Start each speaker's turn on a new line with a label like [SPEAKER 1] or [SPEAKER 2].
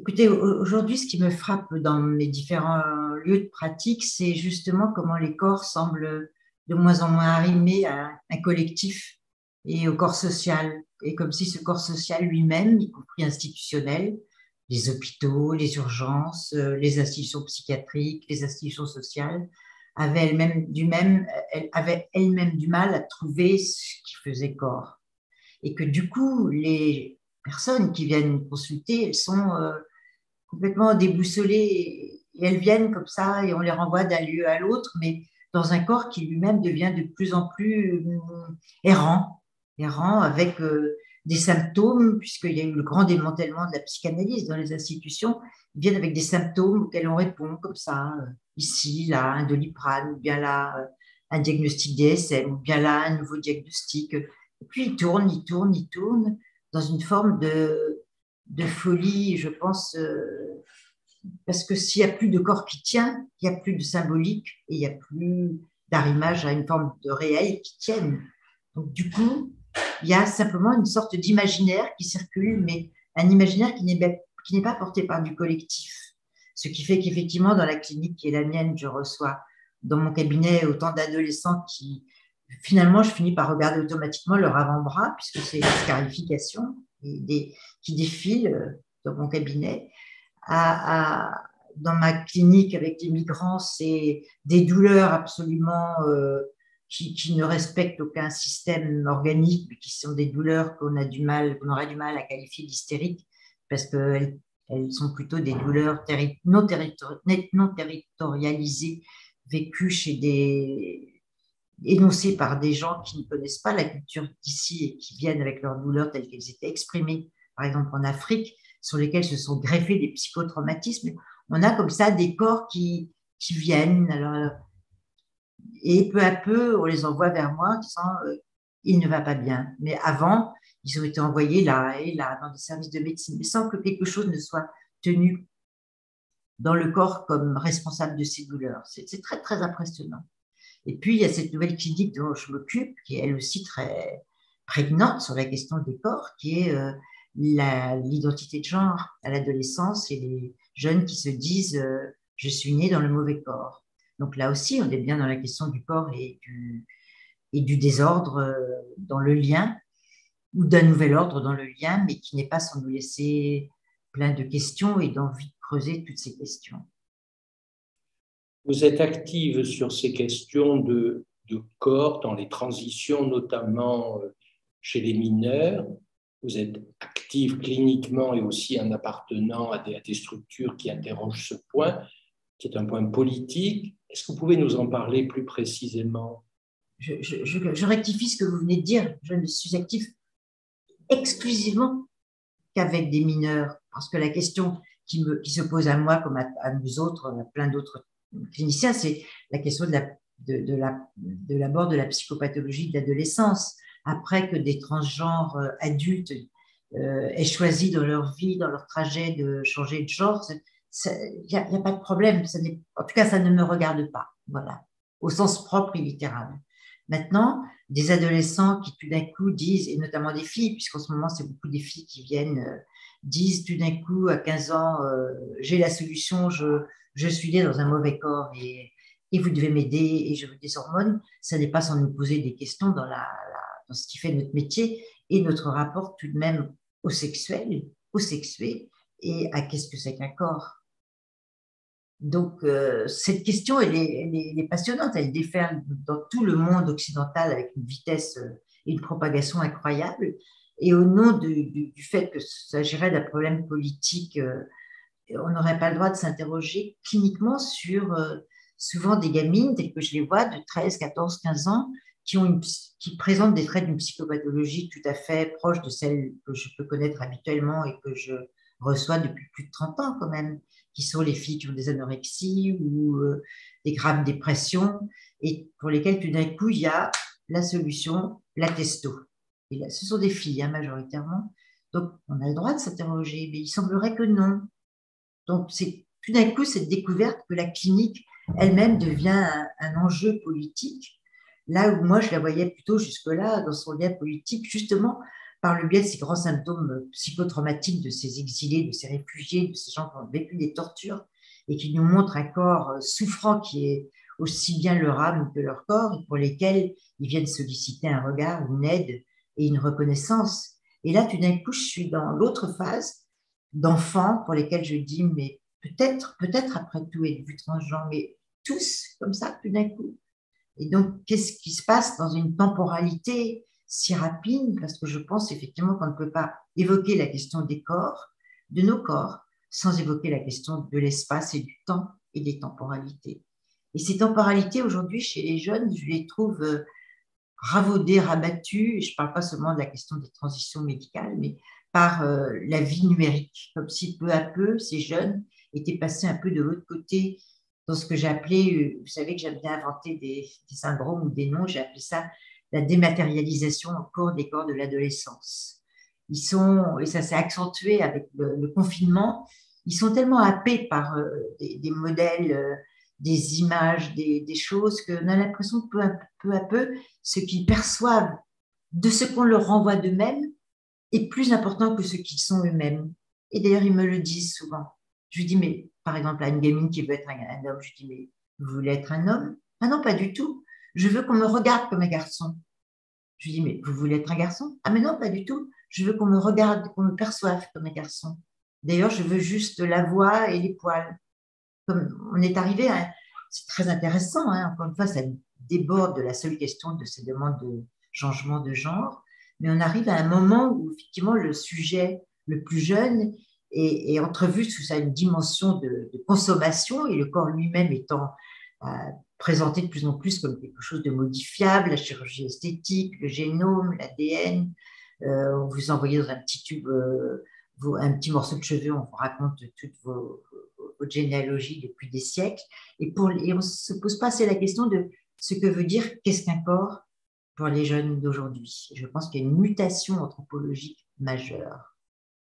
[SPEAKER 1] Écoutez, aujourd'hui, ce qui me frappe dans mes différents lieux de pratique, c'est justement comment les corps semblent de moins en moins arrimés à un collectif et au corps social. Et comme si ce corps social lui-même, y compris institutionnel, les hôpitaux, les urgences, les institutions psychiatriques, les institutions sociales, avaient elles-mêmes du mal à trouver ce qui faisait corps. Et que du coup, les personnes qui viennent consulter, elles sont complètement déboussolées et elles viennent comme ça et on les renvoie d'un lieu à l'autre, mais dans un corps qui lui-même devient de plus en plus errant, errant avec des symptômes, puisqu'il y a eu le grand démantèlement de la psychanalyse dans les institutions, ils viennent avec des symptômes auxquels on répond comme ça, ici, là, un Doliprane, ou bien là, un diagnostic DSM, ou bien là, un nouveau diagnostic. Et puis ils tournent, ils tournent, ils tournent dans une forme de folie, je pense, parce que s'il n'y a plus de corps qui tient, il n'y a plus de symbolique et il n'y a plus d'arrimage à une forme de réel qui tienne. Donc, du coup, il y a simplement une sorte d'imaginaire qui circule, mais un imaginaire qui n'est pas porté par du collectif. Ce qui fait qu'effectivement, dans la clinique qui est la mienne, je reçois dans mon cabinet autant d'adolescents qui, finalement, je finis par regarder automatiquement leur avant-bras, puisque c'est une scarification qui défilent dans mon cabinet dans ma clinique avec les migrants, c'est des douleurs absolument qui ne respectent aucun système organique, mais qui sont des douleurs qu'on aurait du mal à qualifier d'hystériques, parce qu'elles sont plutôt des douleurs non territorialisées, vécues énoncées par des gens qui ne connaissent pas la culture d'ici et qui viennent avec leurs douleurs telles qu'elles étaient exprimées, par exemple en Afrique, sur lesquels se sont greffés des psychotraumatismes. On a comme ça des corps qui viennent, alors, et peu à peu, on les envoie vers moi en disant il ne va pas bien. Mais avant, ils ont été envoyés là et là dans des services de médecine, mais sans que quelque chose ne soit tenu dans le corps comme responsable de ces douleurs. C'est très, très impressionnant. Et puis, il y a cette nouvelle clinique dont je m'occupe, qui est elle aussi très prégnante sur la question des corps, qui est l'identité de genre à l'adolescence et les jeunes qui se disent je suis né dans le mauvais corps. Donc là aussi, on est bien dans la question du corps et du désordre dans le lien, ou d'un nouvel ordre dans le lien, mais qui n'est pas sans nous laisser plein de questions et d'envie de creuser toutes ces questions.
[SPEAKER 2] Vous êtes active sur ces questions de corps, dans les transitions, notamment chez les mineurs. Vous êtes active cliniquement et aussi en appartenant à des structures qui interrogent ce point, qui est un point politique. Est-ce que vous pouvez nous en parler plus précisément?
[SPEAKER 1] Je rectifie ce que vous venez de dire. Je ne suis active exclusivement qu'avec des mineurs, parce que la question qui se pose à moi comme à nous autres, à plein d'autres cliniciens, c'est la question de l'abord de la psychopathologie de l'adolescence. Après que des transgenres adultes aient choisi dans leur vie, dans leur trajet de changer de genre, il n'y a pas de problème. En tout cas, ça ne me regarde pas. Voilà, au sens propre et littéral. Maintenant, des adolescents qui tout d'un coup disent, et notamment des filles, puisqu'en ce moment c'est beaucoup des filles qui viennent, disent tout d'un coup à 15 ans, j'ai la solution, je suis née dans un mauvais corps et vous devez m'aider et je veux des hormones, ça n'est pas sans nous poser des questions dans ce qui fait notre métier et notre rapport tout de même au sexuel, au sexué et à qu'est-ce que c'est qu'un corps. Donc, cette question, elle est passionnante. Elle déferle dans tout le monde occidental avec une vitesse et une propagation incroyable. Et au nom du fait que s'agirait d'un problème politique, on n'aurait pas le droit de s'interroger cliniquement sur souvent des gamines, telles que je les vois, de 13, 14, 15 ans, qui présentent des traits d'une psychopathologie tout à fait proche de celle que je peux connaître habituellement et que je reçois depuis plus de 30 ans quand même, qui sont les filles qui ont des anorexies ou des graves dépressions, et pour lesquelles tout d'un coup, il y a la solution, la testo. Et là, ce sont des filles, hein, majoritairement. Donc, on a le droit de s'interroger, mais il semblerait que non. Donc, c'est tout d'un coup cette découverte que la clinique elle-même devient un enjeu politique, là où moi, je la voyais plutôt jusque-là dans son lien politique, justement par le biais de ces grands symptômes psychotraumatiques de ces exilés, de ces réfugiés, de ces gens qui ont vécu des tortures et qui nous montrent un corps souffrant qui est aussi bien leur âme que leur corps et pour lesquels ils viennent solliciter un regard, une aide et une reconnaissance. Et là, tout d'un coup, je suis dans l'autre phase d'enfants pour lesquels je dis, mais peut-être après tout, êtes-vous transgenre, mais tous comme ça, tout d'un coup. Et donc, qu'est-ce qui se passe dans une temporalité si rapide? Parce que je pense effectivement qu'on ne peut pas évoquer la question des corps, de nos corps, sans évoquer la question de l'espace et du temps et des temporalités. Et ces temporalités, aujourd'hui, chez les jeunes, je les trouve ravaudées, rabattues, je ne parle pas seulement de la question des transitions médicales, mais par la vie numérique, comme si peu à peu, ces jeunes étaient passés un peu de l'autre côté dans ce que j'ai appelé, vous savez que j'aime bien inventer des syndromes ou des noms, j'ai appelé ça la dématérialisation au cours des corps de l'adolescence. Ils sont, et ça s'est accentué avec le confinement, ils sont tellement happés par des modèles, des images, des choses, qu'on a l'impression que peu à peu, ce qu'ils perçoivent de ce qu'on leur renvoie d'eux-mêmes est plus important que ce qu'ils sont eux-mêmes. Et d'ailleurs, ils me le disent souvent. Je lui dis, mais par exemple, à une gamine qui veut être un homme, je lui dis, mais vous voulez être un homme? Ah non, pas du tout. Je veux qu'on me regarde comme un garçon. Je lui dis, mais vous voulez être un garçon? Ah mais non, pas du tout. Je veux qu'on me regarde, qu'on me perçoive comme un garçon. D'ailleurs, je veux juste la voix et les poils. Comme on est arrivé à... C'est très intéressant, hein, encore une fois, ça déborde de la seule question de ces demandes de changement de genre, mais on arrive à un moment où effectivement le sujet le plus jeune est entrevu sous une dimension de consommation et le corps lui-même étant présenté de plus en plus comme quelque chose de modifiable, la chirurgie esthétique, le génome, l'ADN. On vous envoie dans un petit tube, un petit morceau de cheveux, on vous raconte toutes votre généalogie depuis des siècles. Et on ne se pose pas assez la question de ce que veut dire qu'est-ce qu'un corps pour les jeunes d'aujourd'hui. Je pense qu'il y a une mutation anthropologique majeure.